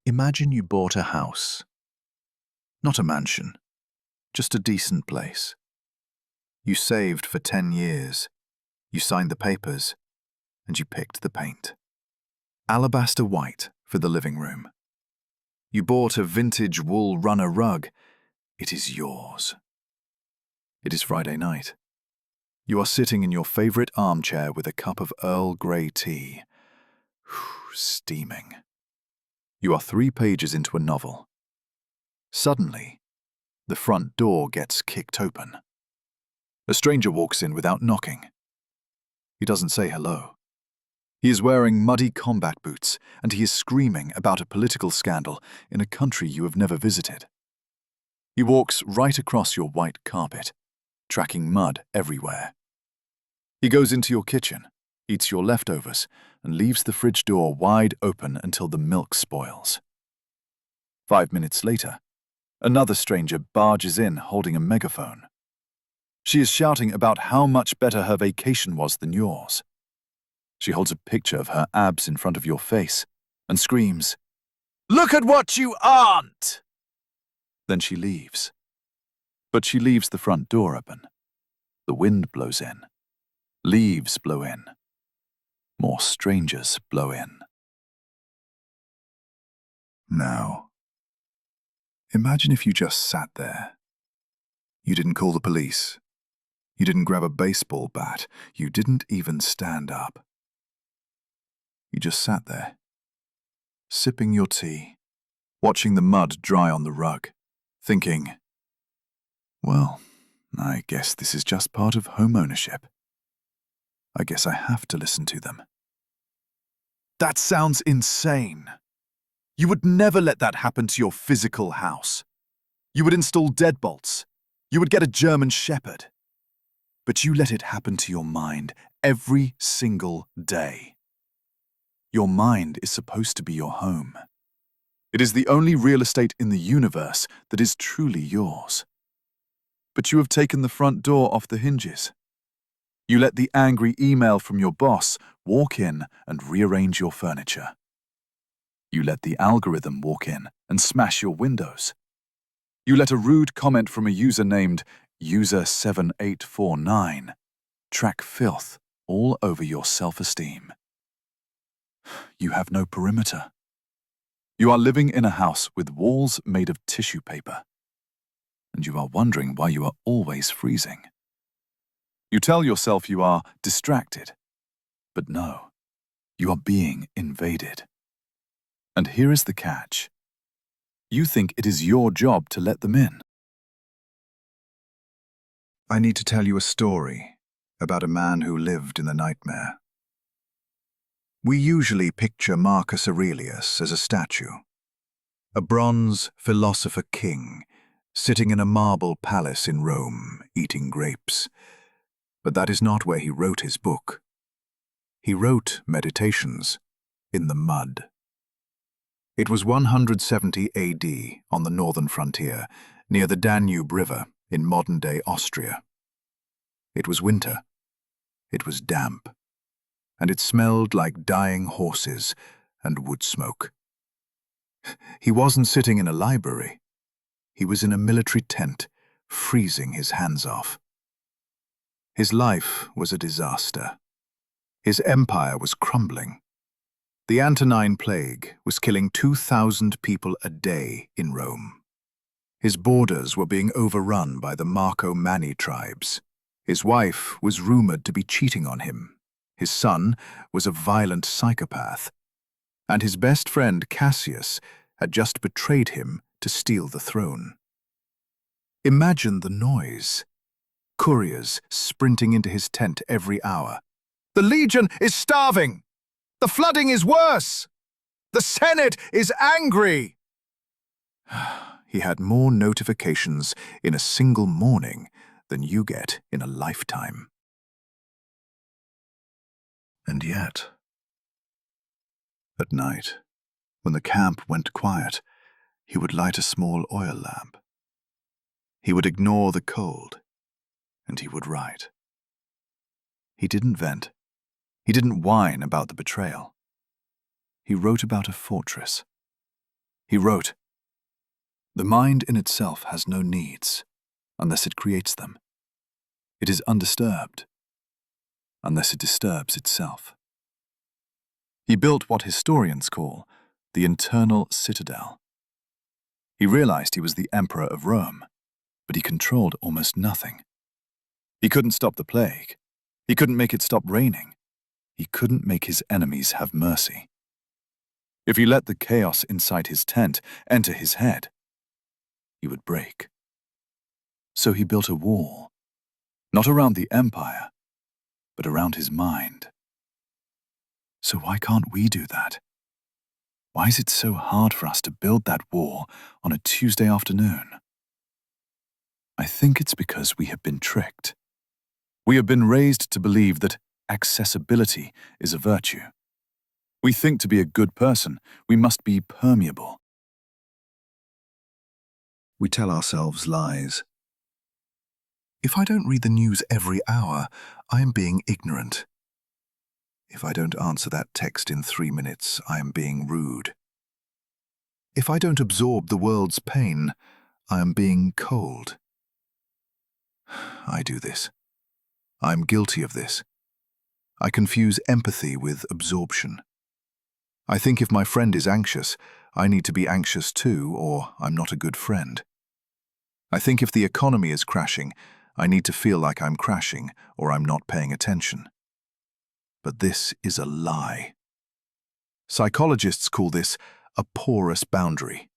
Imagine you bought a house. Not a mansion, just a decent place. You saved for 10 years, you signed the papers, and you picked the paint. Alabaster white for the living room. You bought a vintage wool runner rug. It is yours. It is Friday night. You are sitting in your favorite armchair with a cup of Earl Grey tea. Steaming. You are 3 pages into a novel. Suddenly, the front door gets kicked open. A stranger walks in without knocking. He doesn't say hello. He is wearing muddy combat boots, and he is screaming about a political scandal in a country you have never visited. He walks right across your white carpet, tracking mud everywhere. He goes into your kitchen, eats your leftovers, and leaves the fridge door wide open until the milk spoils. 5 minutes later, another stranger barges in holding a megaphone. She is shouting about how much better her vacation was than yours. She holds a picture of her abs in front of your face and screams, "Look at what you aren't!" Then she leaves. But she leaves the front door open. The wind blows in. Leaves blow in. More strangers blow in. Now, imagine if you just sat there. You didn't call the police. You didn't grab a baseball bat. You didn't even stand up. You just sat there, sipping your tea, watching the mud dry on the rug, thinking, well, I guess this is just part of home ownership. I guess I have to listen to them. That sounds insane. You would never let that happen to your physical house. You would install deadbolts. You would get a German Shepherd. But you let it happen to your mind every single day. Your mind is supposed to be your home. It is the only real estate in the universe that is truly yours. But you have taken the front door off the hinges. You let the angry email from your boss walk in and rearrange your furniture. You let the algorithm walk in and smash your windows. You let a rude comment from a user named User7849 track filth all over your self-esteem. You have no perimeter. You are living in a house with walls made of tissue paper. And you are wondering why you are always freezing. You tell yourself you are distracted. But no, you are being invaded. And here is the catch. You think it is your job to let them in. I need to tell you a story about a man who lived in the nightmare. We usually picture Marcus Aurelius as a statue, a bronze philosopher king sitting in a marble palace in Rome eating grapes. But that is not where he wrote his book. He wrote Meditations in the mud. It was 170 AD on the northern frontier, near the Danube River in modern-day Austria. It was winter. It was damp. And it smelled like dying horses and wood smoke. He wasn't sitting in a library. He was in a military tent, freezing his hands off. His life was a disaster. His empire was crumbling. The Antonine Plague was killing 2,000 people a day in Rome. His borders were being overrun by the Marco-Manni tribes. His wife was rumored to be cheating on him. His son was a violent psychopath. And his best friend Cassius had just betrayed him to steal the throne. Imagine the noise. Couriers sprinting into his tent every hour. The Legion is starving! The flooding is worse! The Senate is angry! He had more notifications in a single morning than you get in a lifetime. And yet, at night, when the camp went quiet, he would light a small oil lamp. He would ignore the cold, and he would write. He didn't vent. He didn't whine about the betrayal. He wrote about a fortress. He wrote, "The mind in itself has no needs unless it creates them. It is undisturbed unless it disturbs itself." He built what historians call the Internal Citadel. He realized he was the emperor of Rome, but he controlled almost nothing. He couldn't stop the plague. He couldn't make it stop raining. He couldn't make his enemies have mercy. If he let the chaos inside his tent enter his head, he would break. So he built a wall, not around the empire, but around his mind. So why can't we do that? Why is it so hard for us to build that wall on a Tuesday afternoon? I think it's because we have been tricked. We have been raised to believe that accessibility is a virtue. We think to be a good person, we must be permeable. We tell ourselves lies. If I don't read the news every hour, I am being ignorant. If I don't answer that text in 3 minutes, I am being rude. If I don't absorb the world's pain, I am being cold. I do this. I am guilty of this. I confuse empathy with absorption. I think if my friend is anxious, I need to be anxious too, or I'm not a good friend. I think if the economy is crashing, I need to feel like I'm crashing, or I'm not paying attention. But this is a lie. Psychologists call this a porous boundary.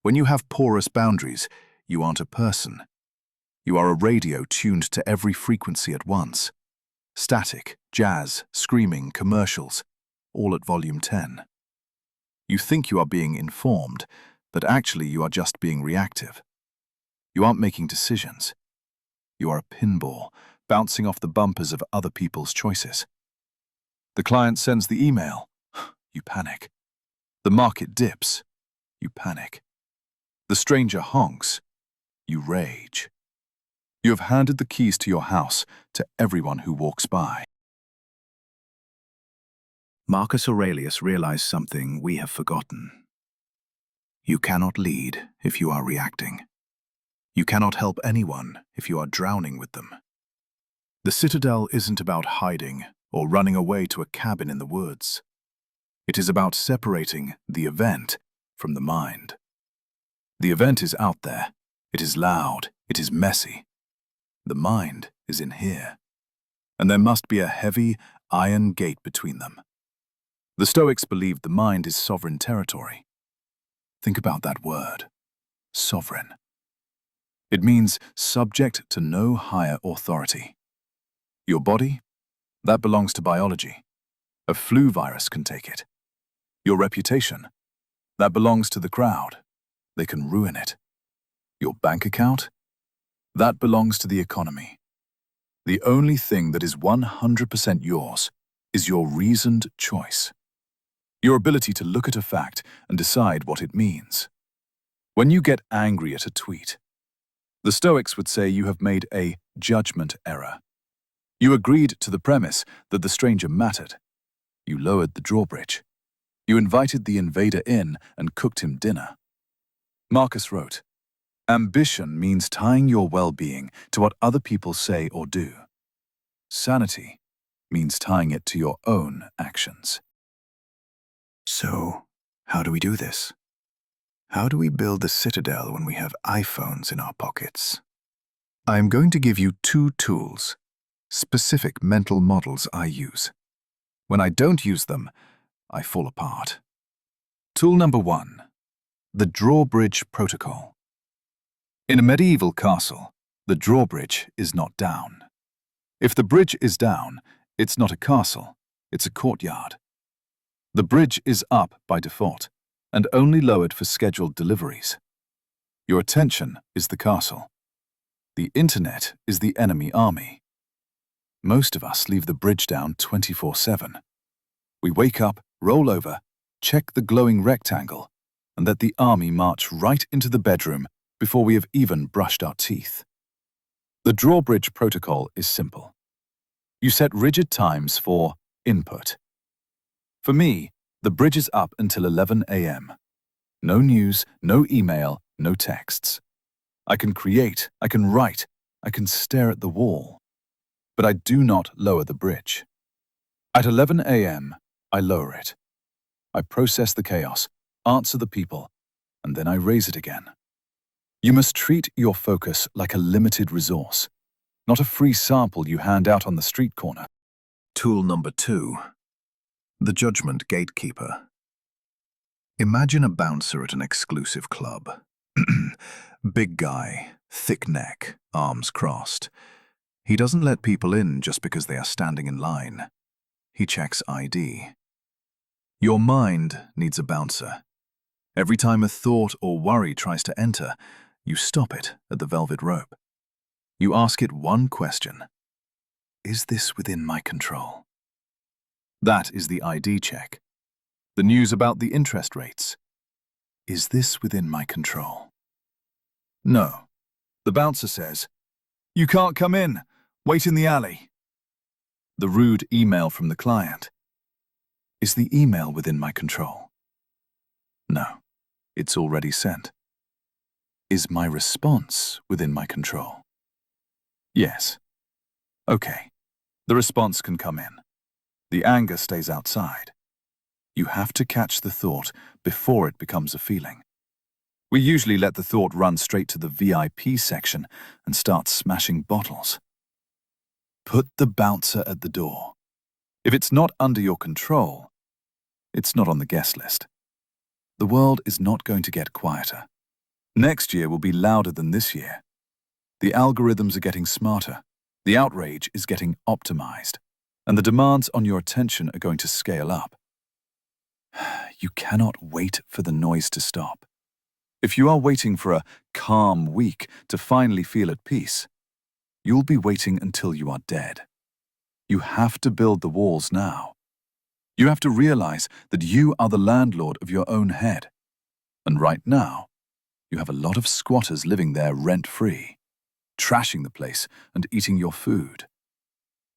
When you have porous boundaries, you aren't a person. You are a radio tuned to every frequency at once. Static, jazz, screaming, commercials, all at volume 10. You think you are being informed, but actually you are just being reactive. You aren't making decisions. You are a pinball, bouncing off the bumpers of other people's choices. The client sends the email. You panic. The market dips. You panic. The stranger honks. You rage. You have handed the keys to your house to everyone who walks by. Marcus Aurelius realized something we have forgotten. You cannot lead if you are reacting. You cannot help anyone if you are drowning with them. The Citadel isn't about hiding or running away to a cabin in the woods. It is about separating the event from the mind. The event is out there. It is loud. It is messy. The mind is in here. And there must be a heavy, iron gate between them. The Stoics believed the mind is sovereign territory. Think about that word, sovereign. It means subject to no higher authority. Your body? That belongs to biology. A flu virus can take it. Your reputation? That belongs to the crowd. They can ruin it. Your bank account? That belongs to the economy. The only thing that is 100% yours is your reasoned choice. Your ability to look at a fact and decide what it means. When you get angry at a tweet, the Stoics would say you have made a judgment error. You agreed to the premise that the stranger mattered. You lowered the drawbridge. You invited the invader in and cooked him dinner. Marcus wrote, "Ambition means tying your well-being to what other people say or do. Sanity means tying it to your own actions." So, how do we do this? How do we build the Citadel when we have iPhones in our pockets? I am going to give you 2 tools, specific mental models I use. When I don't use them, I fall apart. Tool number 1, the Drawbridge Protocol. In a medieval castle, the drawbridge is not down. If the bridge is down, it's not a castle, it's a courtyard. The bridge is up by default, and only lowered for scheduled deliveries. Your attention is the castle. The internet is the enemy army. Most of us leave the bridge down 24/7. We wake up, roll over, check the glowing rectangle, and let the army march right into the bedroom before we have even brushed our teeth. The Drawbridge Protocol is simple. You set rigid times for input. For me, the bridge is up until 11 a.m. No news, no email, no texts. I can create, I can write, I can stare at the wall. But I do not lower the bridge. At 11 a.m., I lower it. I process the chaos, answer the people, and then I raise it again. You must treat your focus like a limited resource, not a free sample you hand out on the street corner. Tool number 2. The Judgment Gatekeeper. Imagine a bouncer at an exclusive club. Big guy, thick neck, arms crossed. He doesn't let people in just because they are standing in line. He checks ID. Your mind needs a bouncer. Every time a thought or worry tries to enter, you stop it at the velvet rope. You ask it one question. Is this within my control? That is the ID check. The news about the interest rates. Is this within my control? No. The bouncer says, "You can't come in. Wait in the alley." The rude email from the client. Is the email within my control? No. It's already sent. Is my response within my control? Yes. Okay. The response can come in. The anger stays outside. You have to catch the thought before it becomes a feeling. We usually let the thought run straight to the VIP section and start smashing bottles. Put the bouncer at the door. If it's not under your control, it's not on the guest list. The world is not going to get quieter. Next year will be louder than this year. The algorithms are getting smarter. The outrage is getting optimized. And the demands on your attention are going to scale up. You cannot wait for the noise to stop. If you are waiting for a calm week to finally feel at peace, you'll be waiting until you are dead. You have to build the walls now. You have to realize that you are the landlord of your own head. And right now, you have a lot of squatters living there rent-free, trashing the place and eating your food.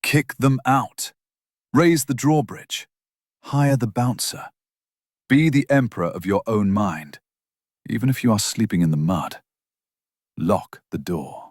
Kick them out. Raise the drawbridge. Hire the bouncer. Be the emperor of your own mind, even if you are sleeping in the mud. Lock the door.